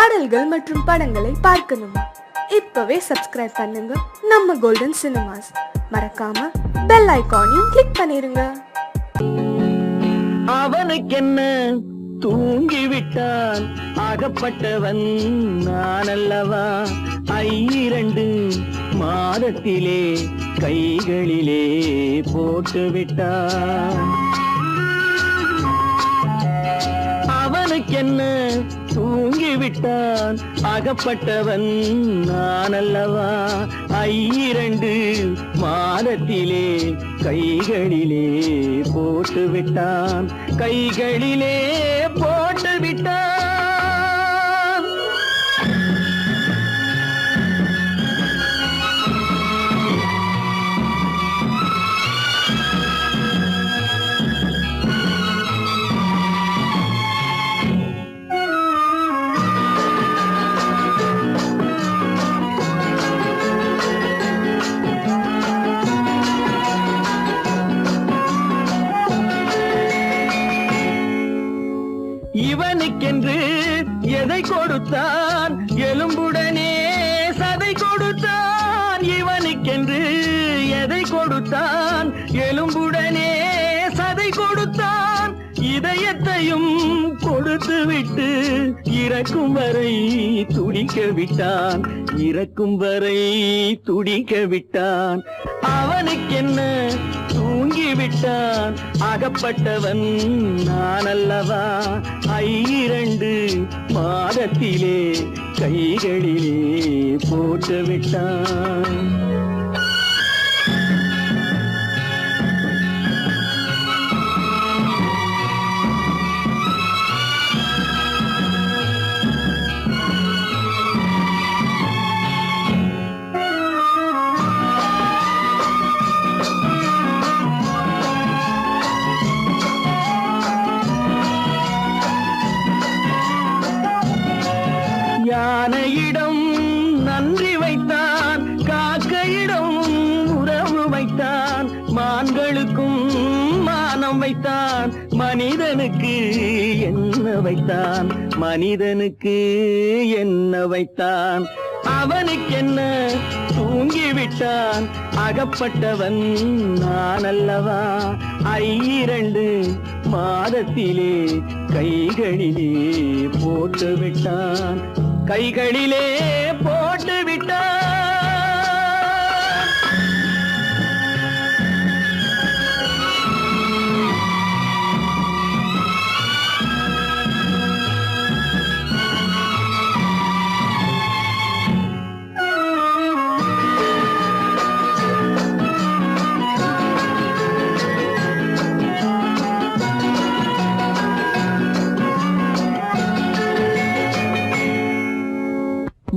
பாடல்கள் மற்றும் படங்களை பார்க்கணுமா? இப்பவே சப்ஸ்கிரைப் பண்ணுங்க நம்ம கோல்டன் சினிமாஸ். மறக்காம பெல் ஐகானையும் கிளிக் பண்ணிருங்க. அவனுக்கென்ன தூங்கிவிட்டான், அகப்பட்டவன் நான் அல்லவா? 2 மாதத்திலே கைகளிலே போட்டுவிட்டான். அவனுக்கென்ன தூங்கிவிட்டான், அகப்பட்டவன் நான் அல்லவா? 2 மாதத்திலே கைகளிலே போட்டுவிட்டான், கைகளிலே போட்டுவிட்டான். இவனுக்கென்று எதை கொடுத்தான், எலும்புடனே சதை கொடுத்தான். இவனுக்கென்று எதை கொடுத்தான், எலும்புடனே சதை கொடுத்தான். இதயத்தையும் கொடுத்து விட்டு இறக்கும் வரை துடிக்க விட்டான், இறக்கும் வரை துடிக்க விட்டான். அவனுக்கென்ன தூங்கிவிட்டான், அகப்பட்டவன் நான் அல்லவா? 2 மாதத்திலே கைகளிலே போட்டுவிட்டான். யானையிடம் நன்றி வைத்தான், காக்கையிடம் உறவு வைத்தான். மான்களுக்கும் மானம் வைத்தான், மனிதனுக்கு என்ன வைத்தான், மனிதனுக்கு என்ன வைத்தான். அவனுக்கென்ன தூங்கிவிட்டான், அகப்பட்டவன் நான் அல்லவா? 2 மாதத்திலே கைகளிலே போட்டுவிட்டான், கைகளிலே போட்டுவிட்டான்.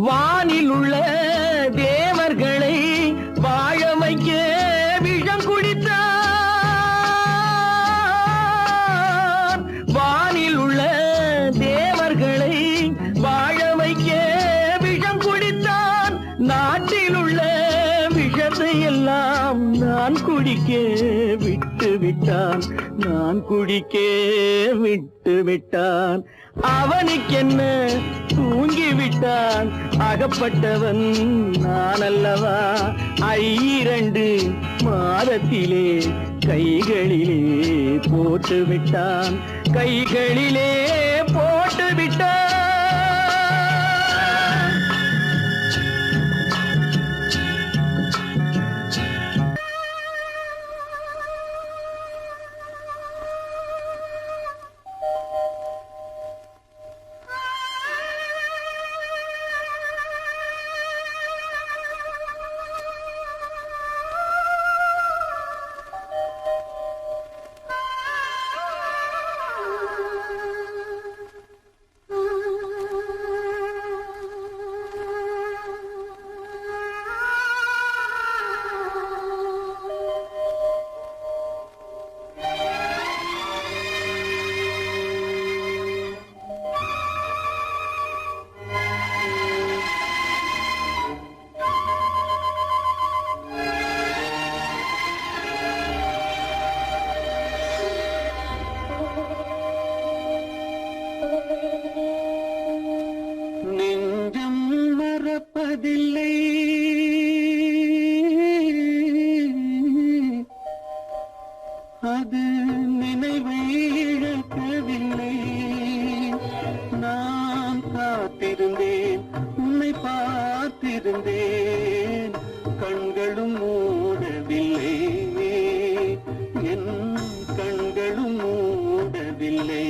வானில் உள்ள தேவர்களை வாழ வைக்க விஷம் குடித்தான். வானில் உள்ள தேவர்களை வாழ வைக்க விஷம் குடித்தான். நாட்டில் உள்ள விஷத்தை எல்லாம் நான் குடிக்க விட்டு விட்டான், நான் குடிக்க விட்டு விட்டான். அவனுக்கென்ன தூங்கிவிட்டான், அகப்பட்டவன் நான் அல்லவா? 2 மாதத்திலே கைகளிலே போட்டுவிட்டான், கைகளிலே போட்டுவிட்டான். நெஞ்சம் மறப்பதில்லை, அது நினைவை இழக்கவில்லை. நான் காத்திருந்தேன், உன்னை பார்த்திருந்தேன், கண்களும் மூடவில்லை, என் கண்களும் மூடவில்லை.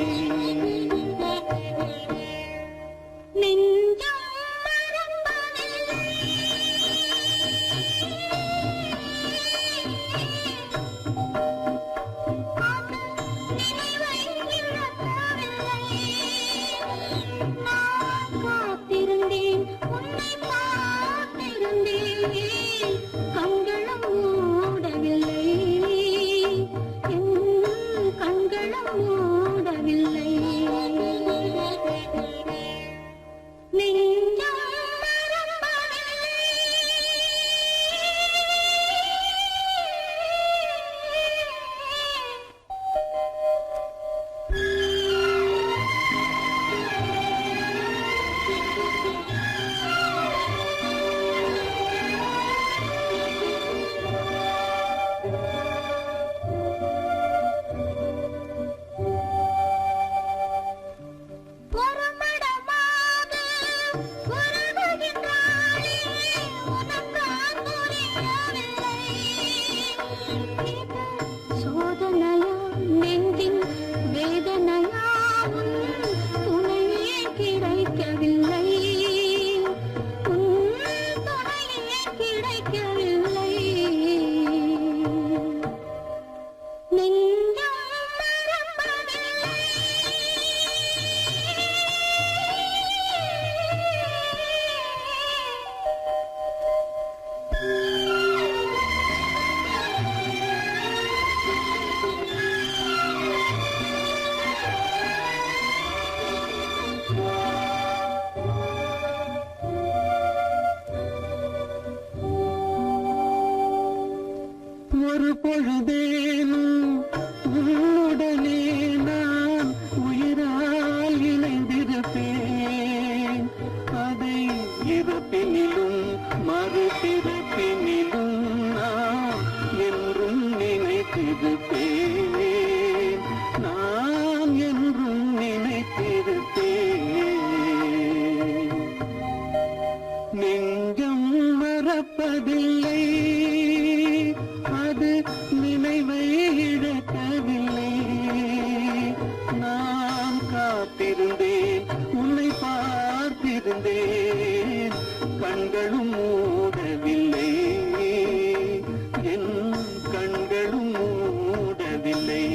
ஒரு பொழுதேனும் உன்னுடனே நான் உயிரால் இணைந்திருப்பேன். அதை இறப்பினிலும் மறுபிறப்பினிலும் நான் என்றும் நினைத்திருப்பேன், நான் என்றும் நினைத்திருப்பேன். நெஞ்சம் மறப்பதில்லை, அது நினைவை இழக்கவில்லை. நான் காத்திருந்தேன், உன்னை பார்த்திருந்தேன், கண்களும் மூடவில்லை, என் கண்களும் மூடவில்லை.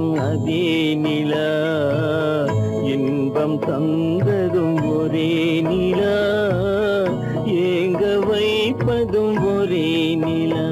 வைப்பதும் அதே நிலா, இன்பம் தந்ததும் ஒரே நிலா, ஏங்க வைப்பதும் ஒரே நிலா.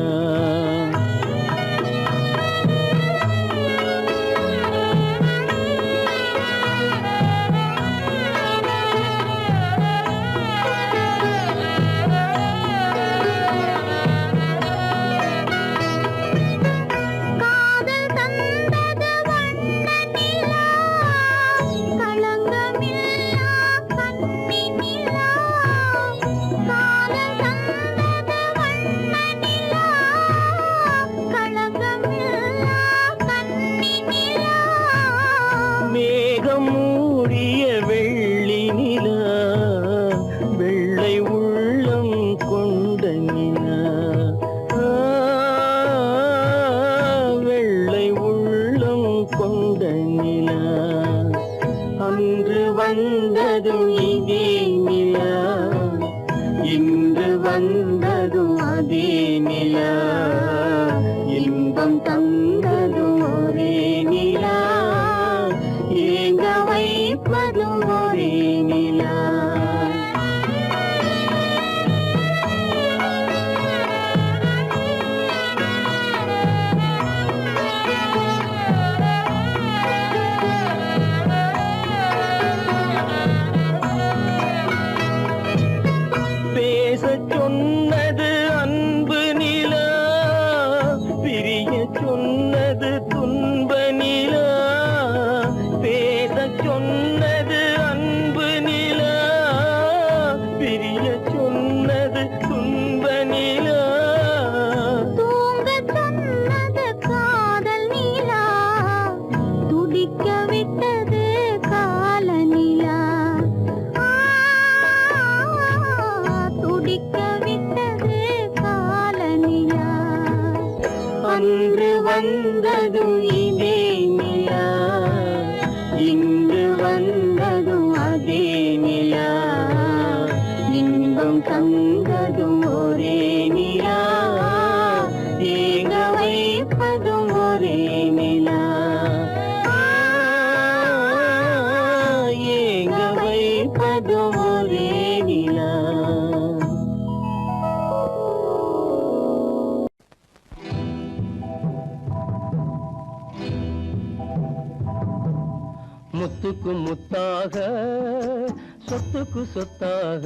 முத்துக்கு முத்தாக சொத்துக்கு சொத்தாக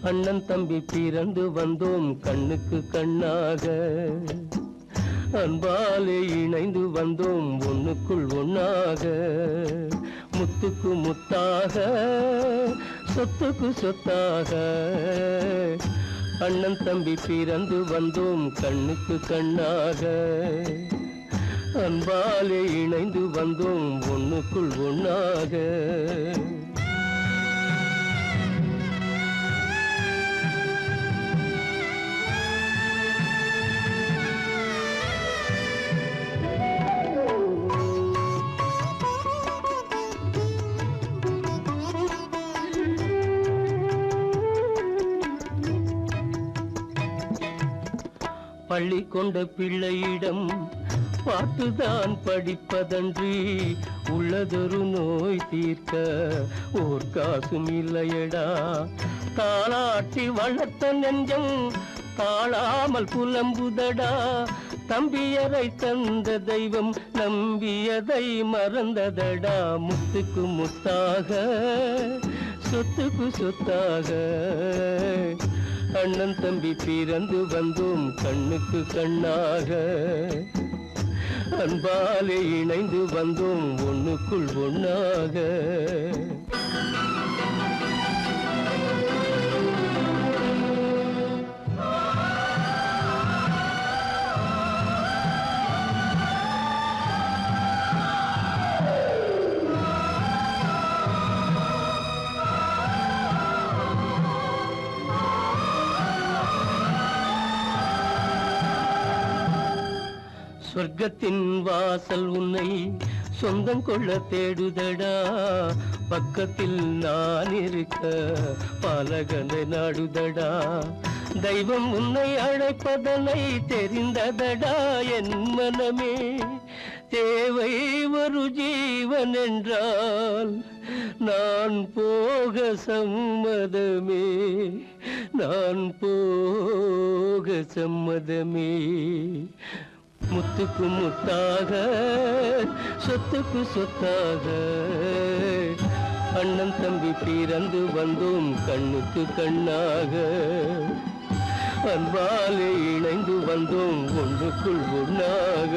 அண்ணன் தம்பி பிறந்து வந்தோம் கண்ணுக்கு கண்ணாக, அன்பாலே இணைந்து வந்தோம் ஒண்ணுக்குள் ஒண்ணாக. முத்துக்கு முத்தாக சொத்துக்கு சொத்தாக அண்ணன் தம்பி பிறந்து வந்தோம் கண்ணுக்கு கண்ணாக, அன்பாலே இணைந்து வந்தோம் ஒண்ணுக்குள் ஒண்ணாக. பள்ளி கொண்ட பிள்ளையிடம் பார்த்துதான் படிப்பதன்றி உள்ளதொரு நோய் தீர்க்க ஓர் காசும் இல்லையடா. தாளாட்டி வளர்த்த நெஞ்சம் தாழாமல் புலம்புதடா. தம்பியரை தந்த தெய்வம் நம்பியதை மறந்ததடா. முத்துக்கு முத்தாக சொத்துக்கு சொத்தாக அண்ணன் தம்பி பிறந்து வந்தோம் கண்ணுக்கு கண்ணாக, அன்பாலே இணைந்து வந்தோம் ஒண்ணுக்குள் ஒண்ணாக. சொர்க்கத்தின் வாசல் உன்னை சொந்தம் கொள்ள தேடுதடா. பக்கத்தில் நான் இருக்க பாலகனை நாடுதடா. தெய்வம் உன்னை அழைப்பதனை தெரிந்ததடா என் மனமே. மறு ஜீவன் என்றால் நான் போக சம்மதமே, நான் போக சம்மதமே. முத்துக்கு முத்தாக சொத்துக்கு சொத்தாக அண்ணன் தம்பி பிறந்து வந்தோம் கண்ணுக்கு கண்ணாக. அன்பாலே இணைந்து வந்தோம் ஒன்றுக்குள் ஒன்றாக.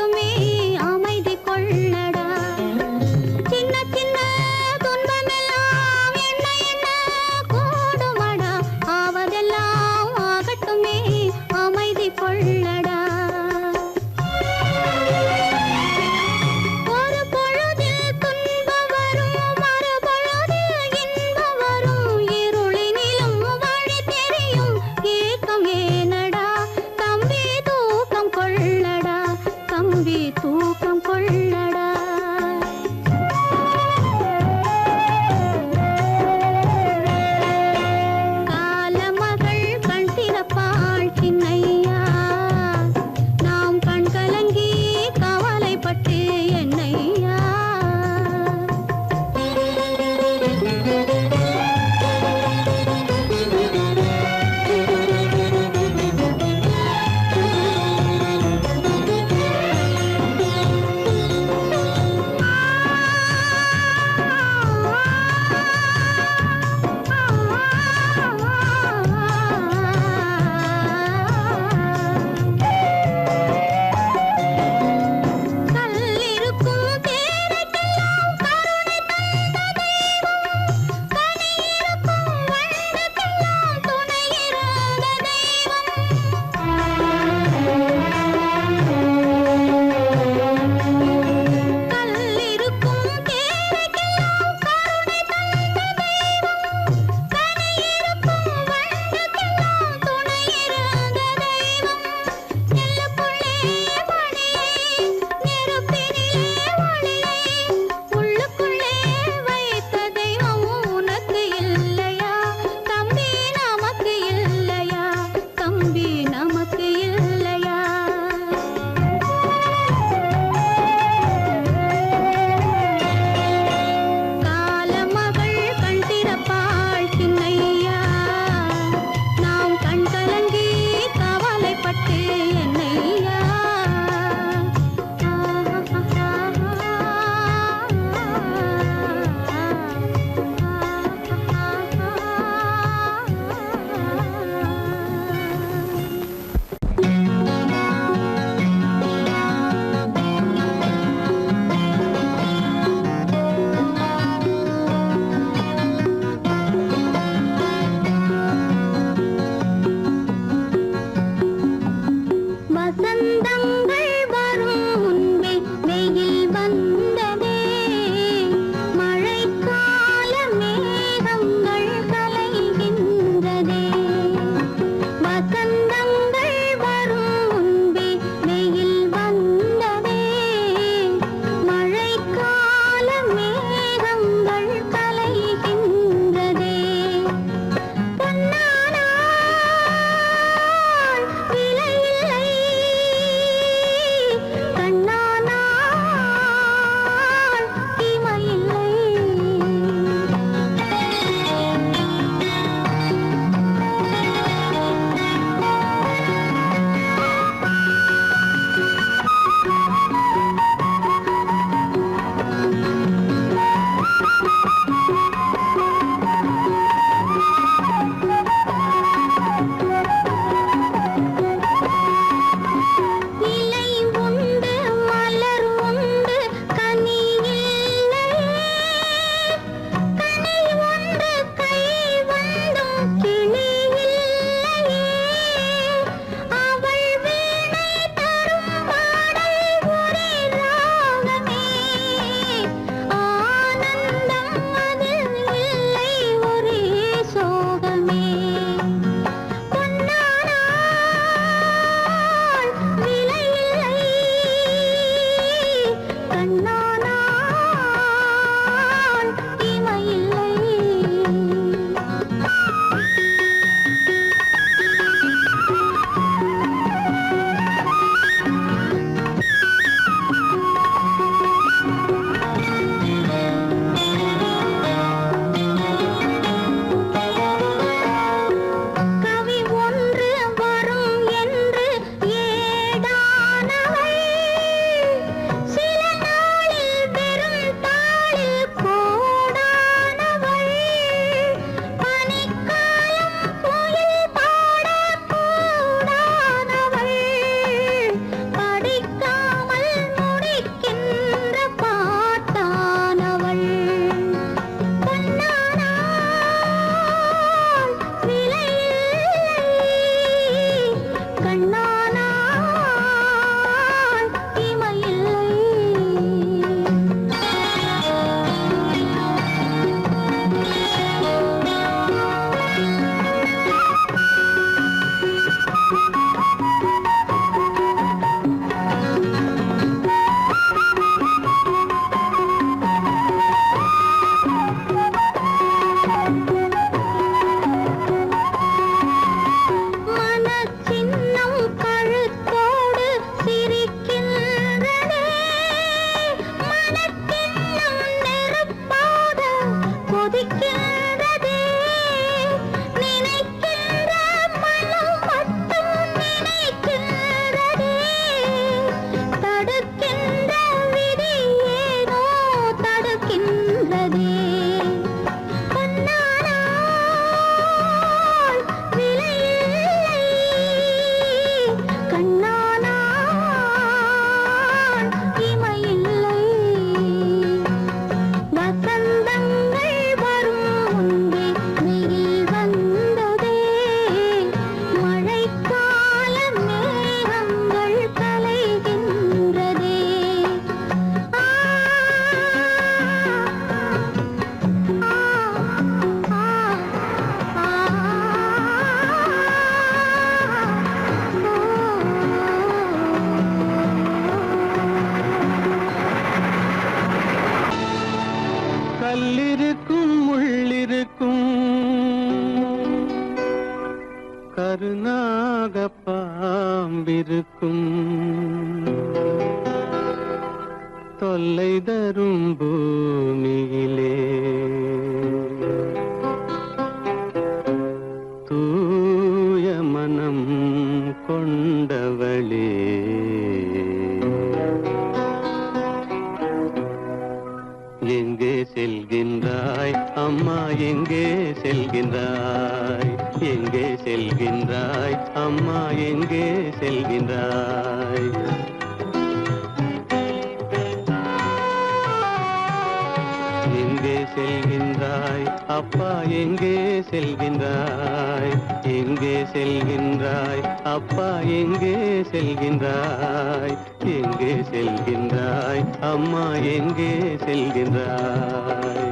ஆகட்டுமே அமைதி கொள்ளடா சின்ன சின்ன துன்பமெல்லாம் என்ன என்ன கூடுமடா ஆவதெல்லாம் ஆகட்டுமே அமைதி கொள்ளடா ஒரு பொழுதில் துன்பம் வரும் மறுபொழுதில் இன்பம் வரும் இருளினிலும் வழி தெரியும் ஏக்கம் ஏனடா தம்பி தூக்கம் கொள்ளடா தம்பி தூக்கம் கொள்ளடா காலமகள் கண் திறப்பாள் சின்னையா நாம் கண் கலங்கி கவலைப்பட்டு என்னையா தொல்லை தரும் பூமியிலே தூய மனம் கொண்டவளே எங்கே செல்கின்றாய் அம்மா எங்கே செல்கின்றாய் எங்கே செல்கின்றாய் அம்மா எங்கே செல்கின்றாய் எங்கே செல்கின்றாய் அப்பா எங்கே செல்கின்றாய் எங்கே செல்கின்றாய் அப்பா எங்கே செல்கின்றாய் எங்கே செல்கின்றாய் அம்மா எங்கே செல்கின்றாய்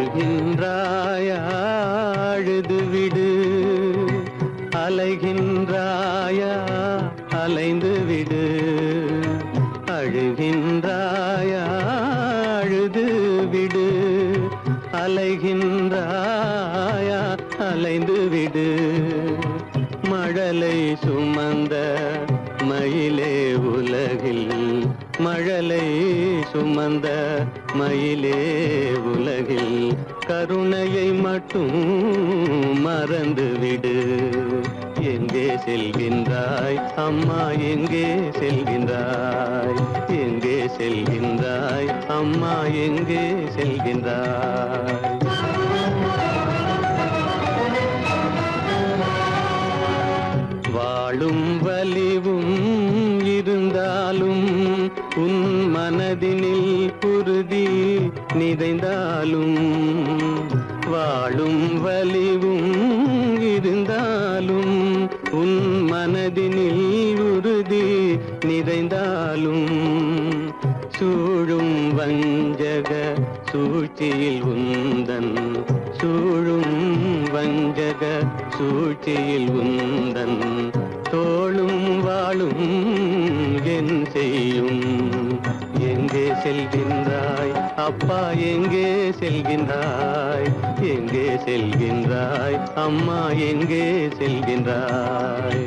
அழுகின்றாயா அழுது விடு அலைகின்றாயா அலைந்து விடு அழுகின்றாயா அழுது விடு அலைகின்றாயா அலைந்து விடு மழலை சுமந்த மயிலே உலகில் மழலை சுமந்த மயிலே உலகில் கருணையை மட்டும் மறந்துவிடு எங்கே செல்கின்றாய் அம்மா எங்கே செல்கின்றாய் எங்கே செல்கின்றாய் அம்மா எங்கே செல்கின்றாய் வாழும் வலிவும் இருந்தாலும் உன் மனதினில் உறுதி நிறைந்தாலும் வாழும் வலிவும் இருந்தாலும் உன் மனதினில் உறுதி நிறைந்தாலும் சூழும் வஞ்சக சூழ்ச்சியில் உந்தன் சூழும் வஞ்சக சூழ்ச்சியில் உந்தன் தோளும் வாழும் என் செய்யும் எங்கே செல்கின்றாய் அப்பா எங்கே செல்கின்றாய் எங்கே செல்கின்றாய் அம்மா எங்கே செல்கின்றாய்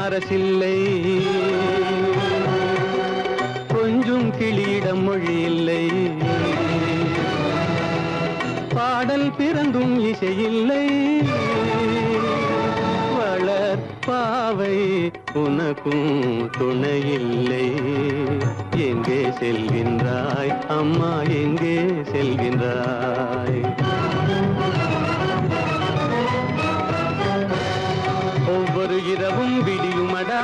அரசில்லை கொஞ்சம் கிளியிடம் மொழி இல்லை பாடல் பிறந்தும் இசையில்லை வளர் பாவை உனக்கும் துணையில்லை எங்கே செல்கின்றாய் அம்மா எங்கே செல்கின்றாய் ஒவ்வொரு இரவும் விடியுமடா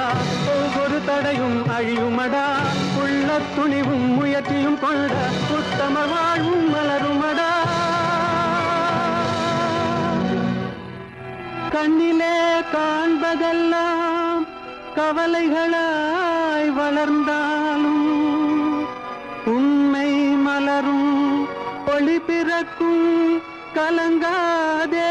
ஒவ்வொரு தடையும் அழியுமடா உள்ள துணிவும் முயற்சியும் கொண்ட உத்தம வாழ்வும் மலருமடா கண்ணிலே காண்பதெல்லாம் கவலைகளாய் வளர்ந்தாலும் உண்மை மலரும் ஒளி பிறக்கும் கலங்காதே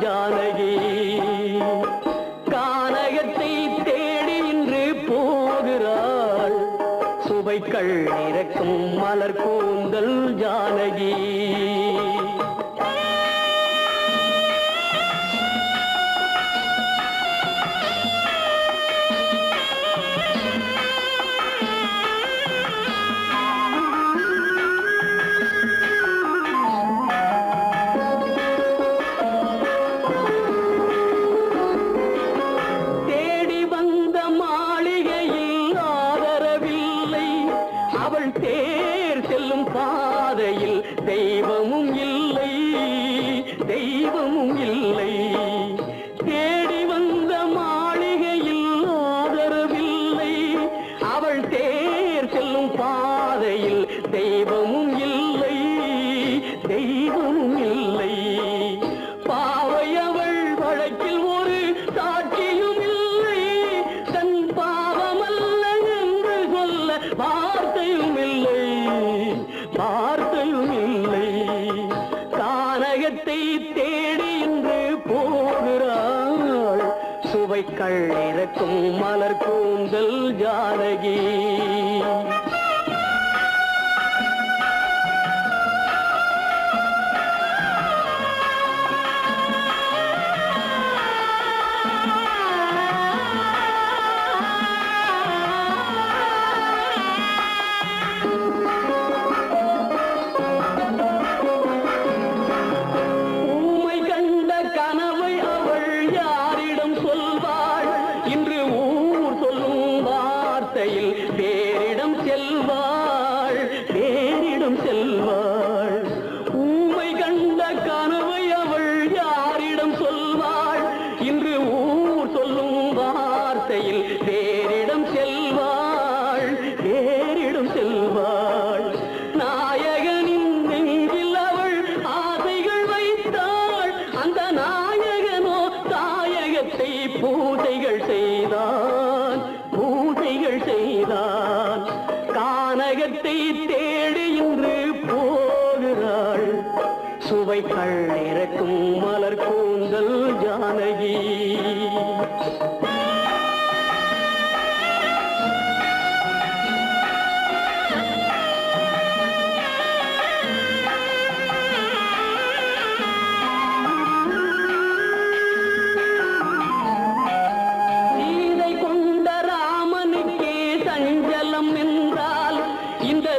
ஜானகி கானகத்தை தேடி இன்று போகிறாள் சுவைக்கள் இறக்கும் மலர் கூந்தல் ஜானகி தெய்வமும் இல்லை தெய்வமும் இல்லை தேடி வந்த மாளிகையில் ஆதரவில்லை அவள் தேர் செல்லும் பாதையில் தெய்வமும் இல்லை தெய்வமும் இல்லை பாவை அவள் வழக்கில் ஒரு சாட்சியும் இல்லை தன் பாவமல்ல என்று சொல்ல வார்த்தையும் இல்லை வார்த்தையும் இல்லை கானகத்தை தேடி இன்று போகிறாள் சுவைக்கள் இறக்கும் மலர் கூந்தல் ஜானகி வேறிடம் செல்வாள் ஊமை கண்ட கனவை அவள் யாரிடம் சொல்வாள் இன்று ஊர் சொல்லும் வார்த்தையில் வேறிடம் செல்வாள் நாயகனின் நெஞ்சில் அவள் ஆசைகள் வைத்தாள் அந்த நாயகனோ தாயகத்தை பூஜைகள் செய்தான் கானகத்தை தேடி இன்று போகிறாள் சுவைக்கள் இறக்கும் மலர் கூந்தல் ஜானகி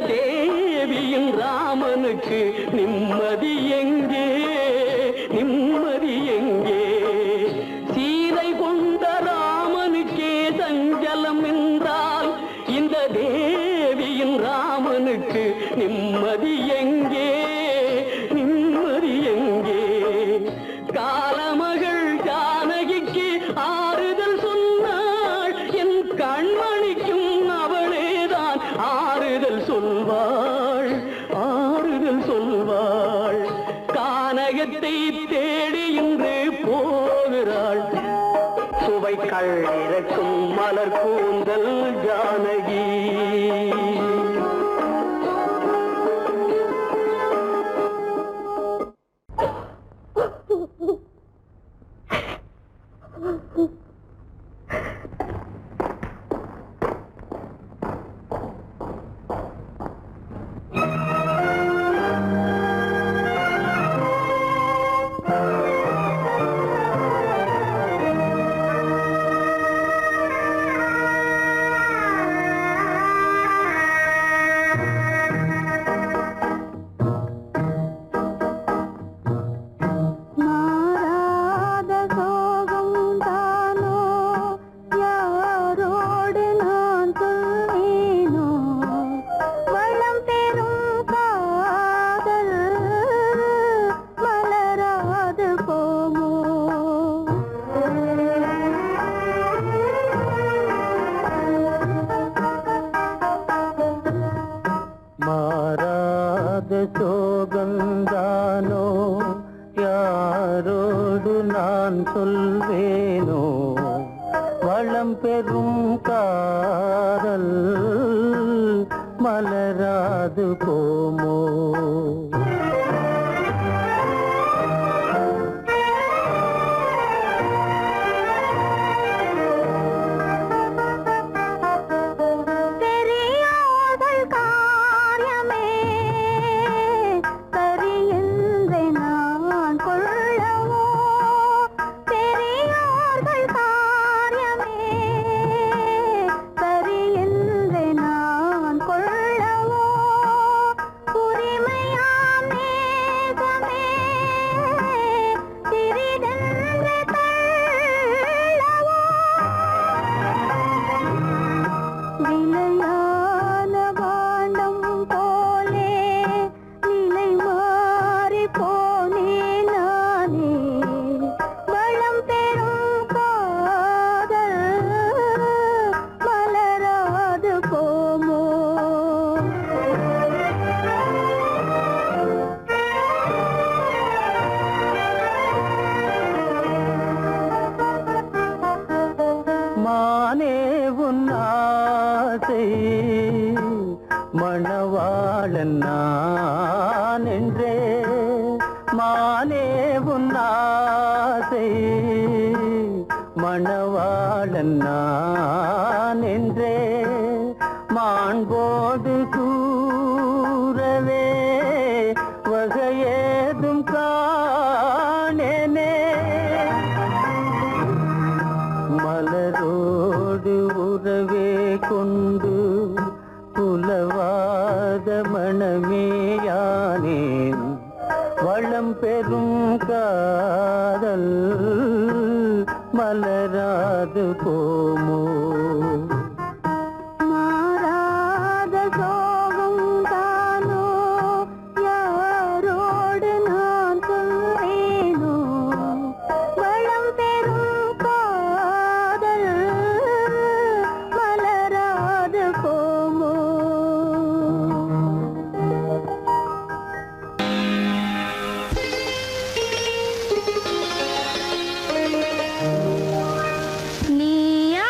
தேவியின் ராமனுக்கு நிம்மதி எங்கே சீதை கொண்ட ராமனுக்கே சஞ்சலம் என்றால் இந்த தேவியின் ராமனுக்கு நிம்மதி எங்கே காலமகள் ஜானகிக்கு ஆறுதல் சொன்னாள் என் கண்மணிக்கும் அவளேதான் ஆறுதல் சொல்வாள் கானகத்தை தேடி இன்று போகிறாள் சுவைக்கள் இறக்கும் மலர் கூந்தல் ஜானகி சோகந்தானோ யாரோடு நான் சொல்வேனோ வளம் பெறும் காதல் மலராது போமோ ஆசை மணவாளன் நான் என்றே மாண்போடு கூறவே வகையேதும் காணேனே மலரோடு உறவே கொண்டு புலவாத மணமேயானேன் வளம் பெறும் காதல் மலராது போமோ மாறாத சோகம் தானோ யாரோடு நான் சொல்வேனோ வளம் பெறும் காதல் மலராது போமோ நீயா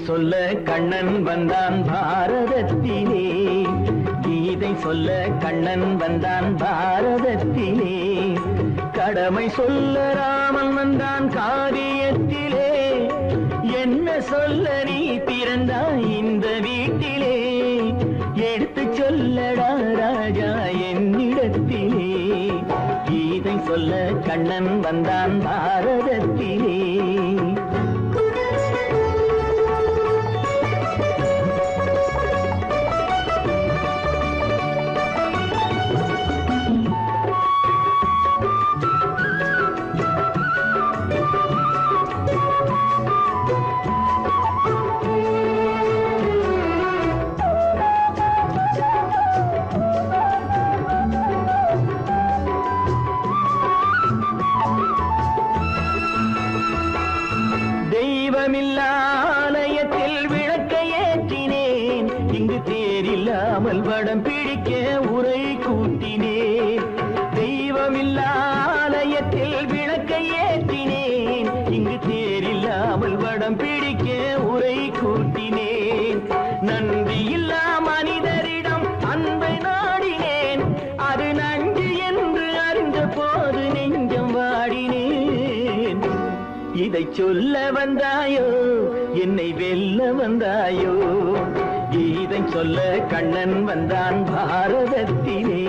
சொல்ல கண்ணன் வந்தான் பாரதத்திலே, கீதை சொல்ல கண்ணன் வந்தான் பாரதத்திலே, கடமை சொல்ல ராமன் வந்தான் காரியத்திலே, என்ன சொல்ல நீ பிறந்தாய் இந்த வீட்டிலே, எடுத்து சொல்லடா ராஜா என்னிடத்திலே, கீதை சொல்ல கண்ணன் வந்தான் பாரதத்திலே. ஆலயத்தில் விளக்கை ஏற்றினேன், இங்கு தேரில்லாமல் வடம் பிடிக்க உரை கூட்டினேன். தெய்வமில்லா ஆலயத்தில் விளக்கை ஏற்றினேன், இங்கு தேரில்லாமல் வடம் பிடிக்க உரை கூட்டினேன். நன்றியில்லா மனிதரிடம் அன்பை நாடினேன், அது நன்றி என்று அறிந்த போது நெஞ்சம் வாடினேன். இதை சொல்ல வந்தாயோ என்னை வெல்ல வந்தாயோ, இதை சொல்ல கண்ணன் வந்தான் பாரதத்திலே.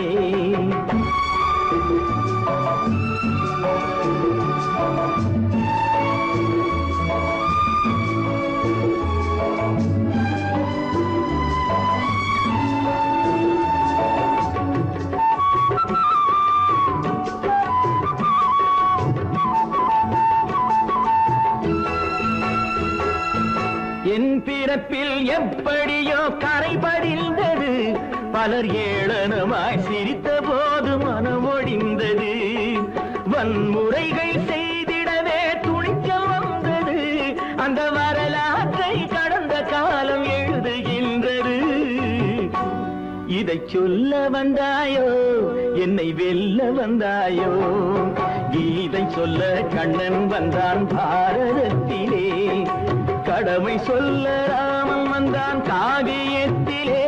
என் பிறப்பில் எப்படியோ கரை படிந்தது, பலர் ஏளனமாய் சிரித்த போது மனம் ஒடிந்தது. வன்முறைகள் செய்திடவே துணிச்சல் வந்தது, அந்த வரலாற்றை கடந்த காலம் எழுதுகின்றது. இதை சொல்ல வந்தாயோ என்னை வெல்ல வந்தாயோ, கீதை சொல்ல கண்ணன் வந்தான் பாரதத்திலே, கடமை சொல்ல ராமன் வந்தான் காவியத்திலே,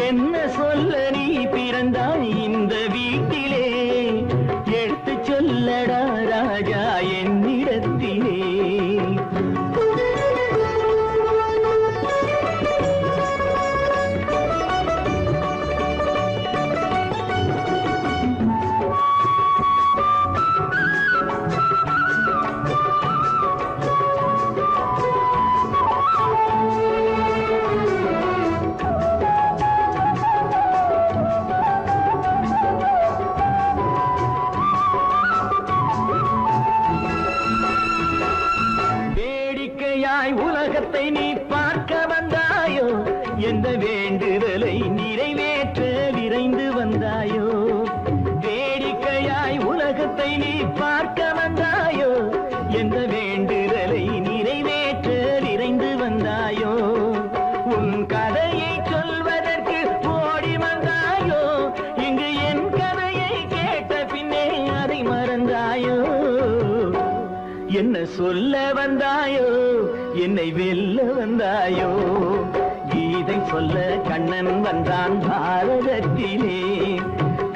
என்ன சொல்ல நீ பிறந்தாய் இந்த வீட்டிலே, எடுத்து சொல்லடா ராஜா என்னிடத்திலே. உலகத்தை நீ பார்க்க வந்தாயோ, எந்த வேண்டுதலை நிறைவேற்ற விரைந்து வந்தாயோ. வேடிக்கையாய் உலகத்தை நீ பார்க்க வந்தாயோ, எந்த வேண்டுதலை நிறைவேற்ற விரைந்து வந்தாயோ. உன் கதையை சொல்வதற்கு ஓடி வந்தாயோ, இங்கு என் கதையை கேட்ட பின்னே அதை மறந்தாயோ. என்ன சொல்ல வந்தாயோ என்னை வெல்ல வந்தாயோ, கீதை சொல்ல கண்ணன் வந்தான் பாரதத்திலே,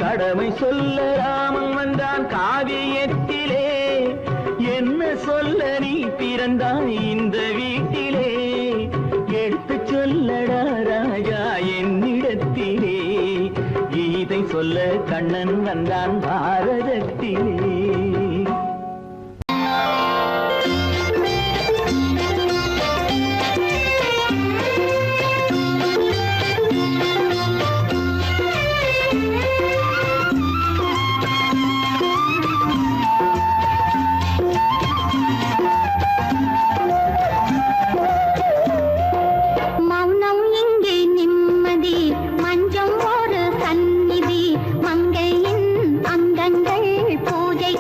கடமை சொல்ல ராமன் வந்தான் காவியத்திலே, என்ன சொல்ல நீ பிறந்தாய் இந்த வீட்டிலே, எடுத்து சொல்லடா ராஜா என்னிடத்திலே, கீதை சொல்ல கண்ணன் வந்தான் பாரதத்திலே. மஞ்சம் ஒரு சந்நிதி, மங்கையின் அங்கங்கள் பூஜை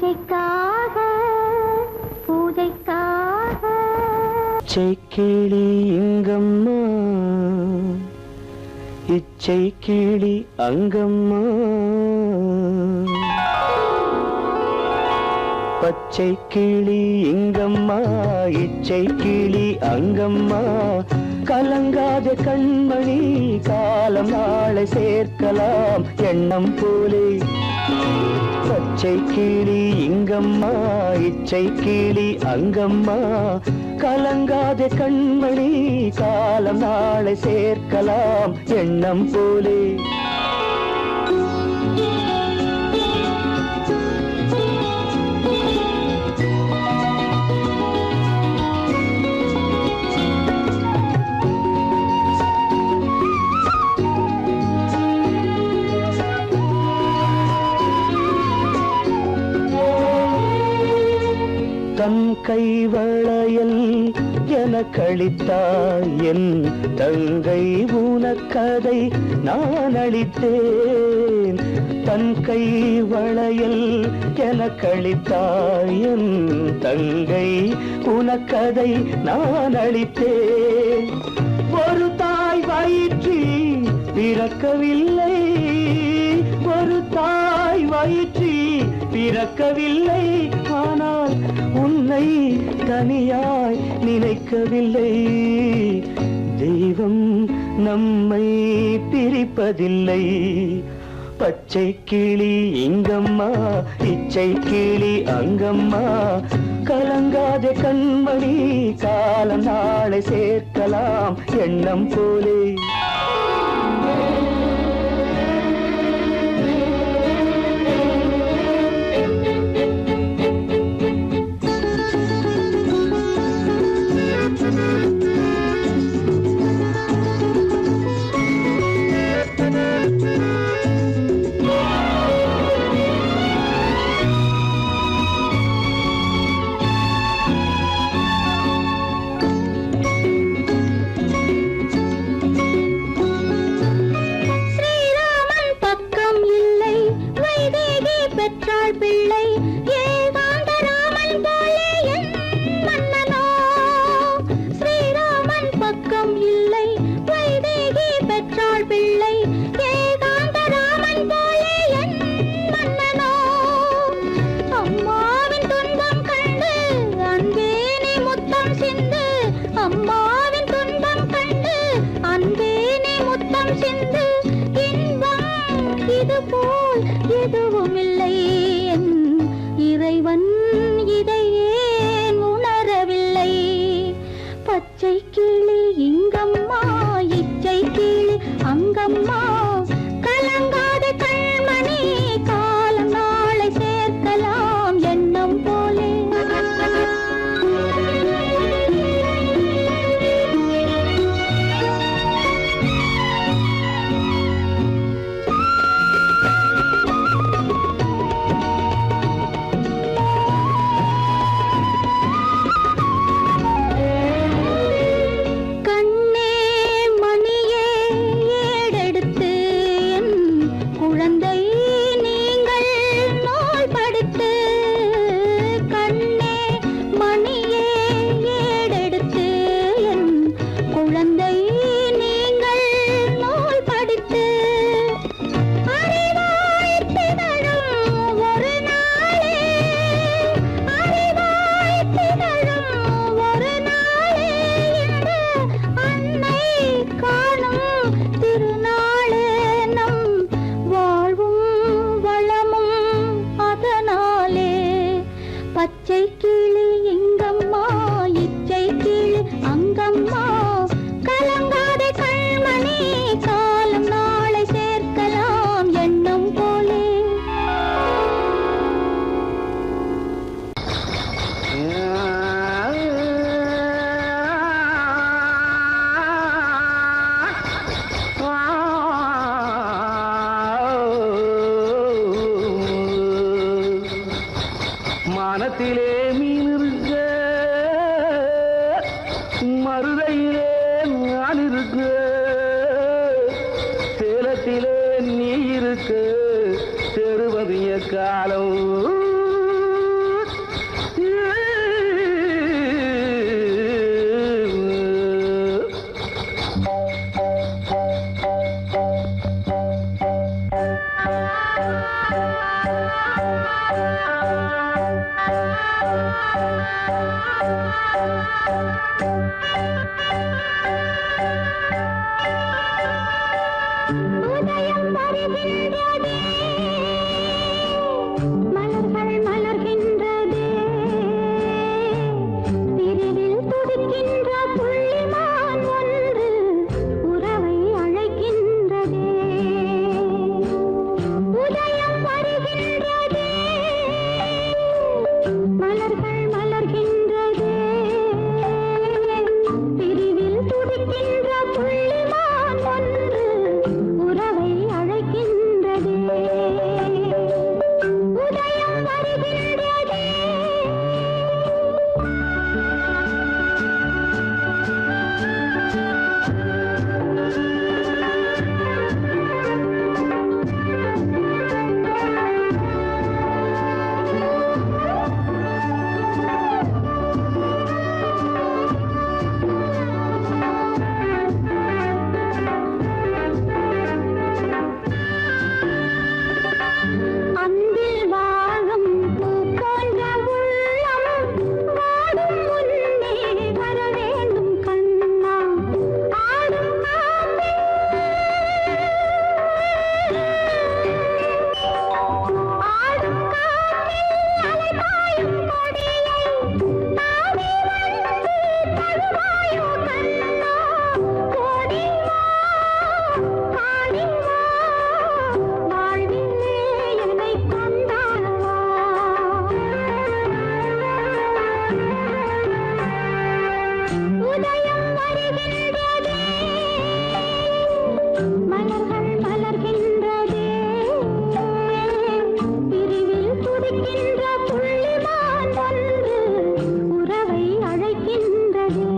பூஜைக்காக பூஜைக்காக இச்சை கிளி இங்கம்மா இச்சை கிளி அங்கம்மா பச்சை கிளி இங்கம்மா இச்சை கிளி அங்கம்மா கலங்காத கண்மணி காலம் நாளை சேர்க்கலாம் எண்ணம் போலே பச்சை கிளி இங்கம்மா இச்சை கிளி அங்கம்மா கலங்காத கண்மணி காலம் நாளை சேர்க்கலாம் எண்ணம் போலே தன் கைவளையல் எனக்களித்தாய் என் தங்கை உனக்கதை நான் அளித்தேன் தன் கைவளையல் எனக்களித்தாய் என் தங்கை உனக்கதை நான் அளித்தேன் ஒரு தாய் வயிற்றில் பிறக்கவில்லை ஒரு தாய் வயிற்றில் பிறக்கவில்லை ஆனால் உன்னை தனியாய் நினைக்கவில்லை தெய்வம் நம்மை பிரிப்பதில்லை பச்சை கிளி இங்கம்மா இச்சை கிளி அங்கம்மா கலங்காத கண்மணி காலம் நாளை சேர்க்கலாம் எண்ணம் போலே மனத்திலே மீன் இருக்க மருதையிலே நான் இருக்க சேலத்திலே நீ இருக்க தெருவதிய காலம் உதயம் வருகின்றதே, மலர்கள் மலர்கின்றதே, பிரிவில் துடிக்கின்ற புள்ளிமான் ஒன்று உறவை அழைக்கின்றதே. உதயம் வருகின்றதே, மலர்கள் மலர்கின்றதே, பிரிவில் துடிக்கின்ற புள்ளிமான் ஒன்று உறவை அழைக்கின்றதே. உதயம் வருகின்றதே. அன்பில் வாழும் பூ போன்ற உள்ளம் வாடும் முன்னே வர வேண்டும் கண்ணா. ஆடும் காற்றில் அலைபாயும் கொடியை தாவி வந்து தழுவாயோ கண்ணா. ஓடி வா, ஆடி வா, வாழ்விலே என்னை கொண்டாடவா. உதயம் வருகின்றதே, மலர்கள் மலர்கின்றதே, பிரிவில் துடிக்கின்ற புள்ளிமான் ஒன்று உறவை அழைக்கின்றதே.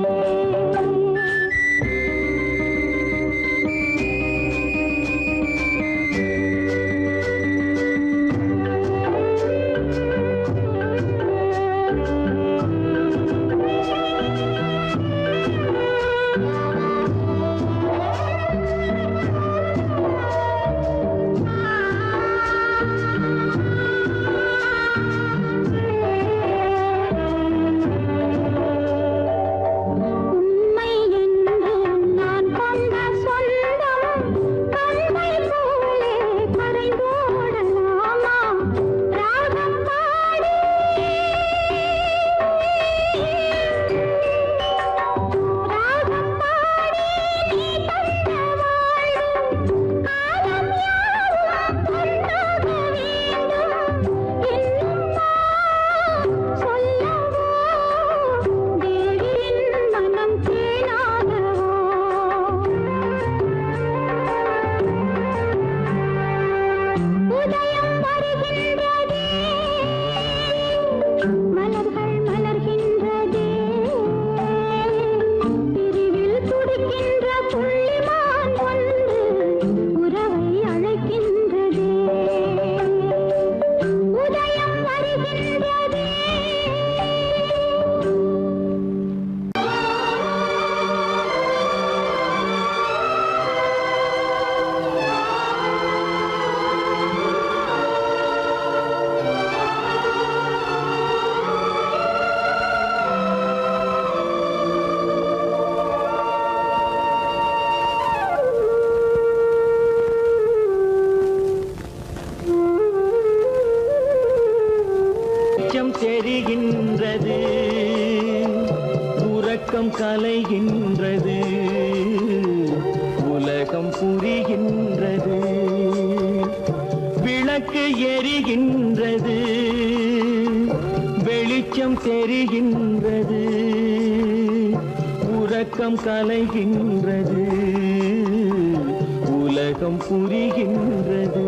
உண்மை என்று நான் கொண்ட சொந்தம் கண்மை போலே கரைந்தோடலாமா. ராகம் பாடி ராகம் பாடி நீ தந்த வாழ்வு காலம் யாவும் ஒன்றாக வேண்டும். இன்னும் நான் சொல்லவோ, தேவியின் மனம் தேனாகவோ. உதயம் வருகின்றதே, மலர்கள் மலர்கின்றதே, பிரிவில் துடிக்கின்ற புள்ளிமான் ஒன்று உறவை அழைக்கின்றதே. உதயம் வருகின்றதே. வெளிச்சம் தெரிகின்றது, உறக்கம் கலைகின்றது, உலகம் புரிகின்றது, விளக்கு எரிகின்றது, வெளிச்சம் தெரிகின்றது, உறக்கம் கலைகின்றது, உலகம் புரிகின்றது.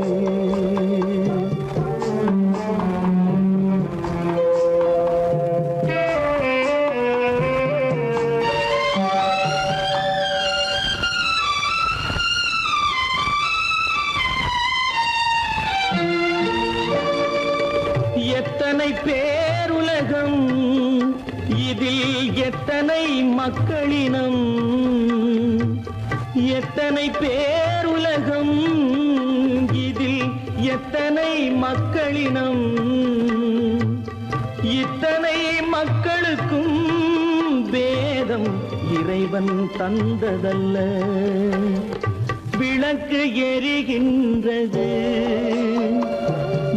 எத்தனை பேருலகம், இதில் எத்தனை மக்களினம், எத்தனை பேருலகம், இதில் எத்தனை மக்களினம், இத்தனை மக்களுக்கும் இறைவன் தந்ததல்ல. விளக்கு எரிகின்றது,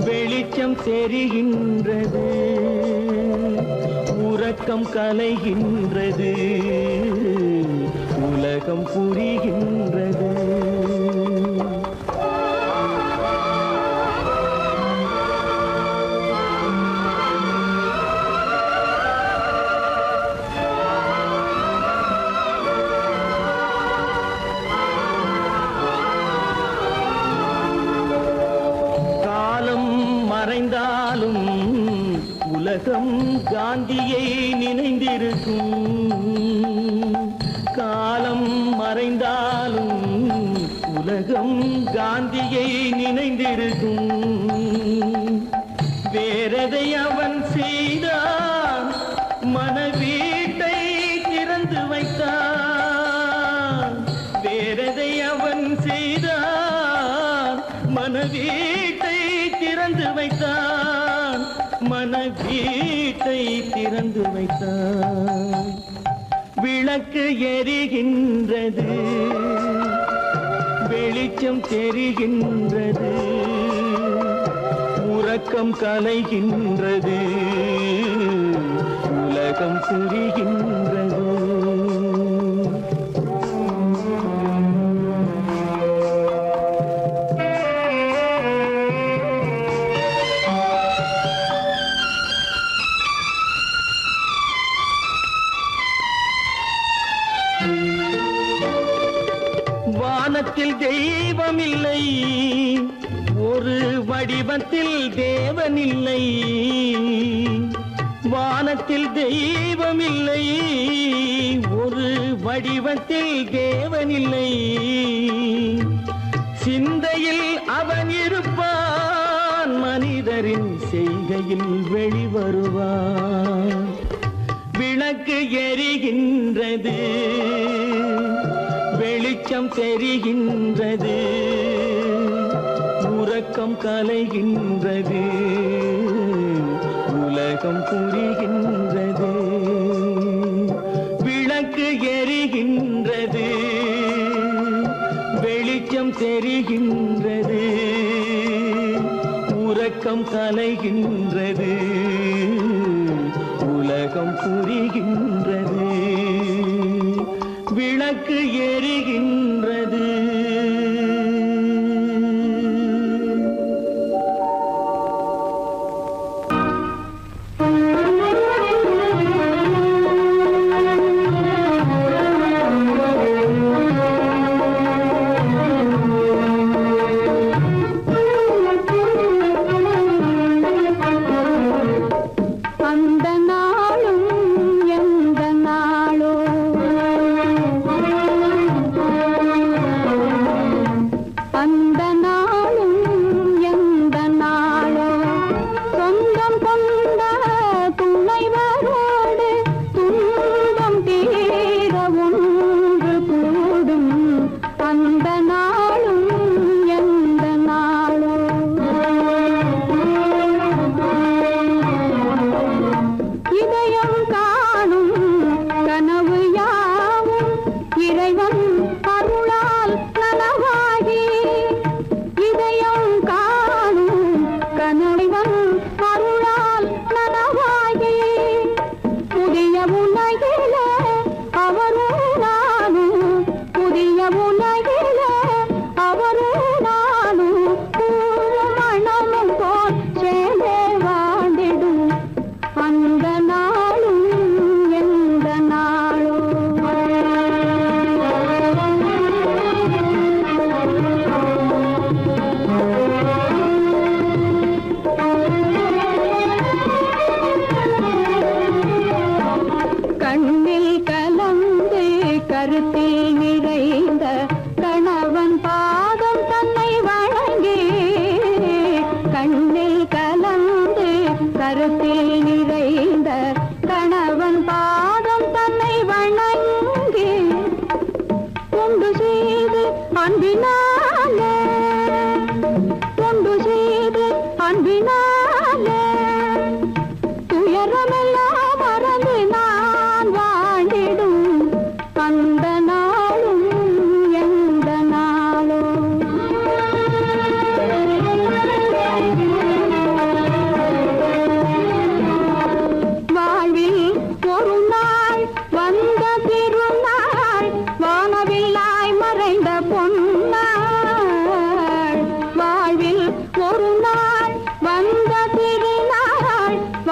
வெளிச்சம் தெரிகின்றது, உறக்கம் கலைகின்றது, உலகம் புரிகின்றது. மறைந்தாலும் உலகம் காந்தியை நினைந்திருக்கும். காலம் மறைந்தாலும் உலகம் காந்தியை நினைந்திருக்கும். வேறதை அவன் செய்தான், மனவீட்டை திறந்து வைத்தான். வேறதை அவன் செய்தான், மனவீட்டை திறந்து வைத்தான். மனவீட்டை திறந்து வைத்தான். விளக்கு எரிகின்றது, வெளிச்சம் தெரிகின்றது, உறக்கம் கலைகின்றது, உலகம் புரிகின்றது. வானத்தில் தெய்வம் இல்லை, ஒரு வடிவத்தில் தேவன் இல்லை. வானத்தில் தெய்வம் இல்லை, ஒரு வடிவத்தில் தேவன் இல்லை. சிந்தையில் அவன் இருப்பான், மனிதரின் செய்கையில் வெளிவருவான். விளக்கு எரிகின்றது, வெளிச்சம் தெரிகின்றது, உறக்கம் கலைகின்றது, உலகம் புரிகின்றது. விளக்கு எரிகின்றது, வெளிச்சம் தெரிகின்றது, உறக்கம் கலைகின்றது, உலகம் புரிகின்றது. விளக்கு எரிகின்றது.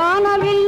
வானவில்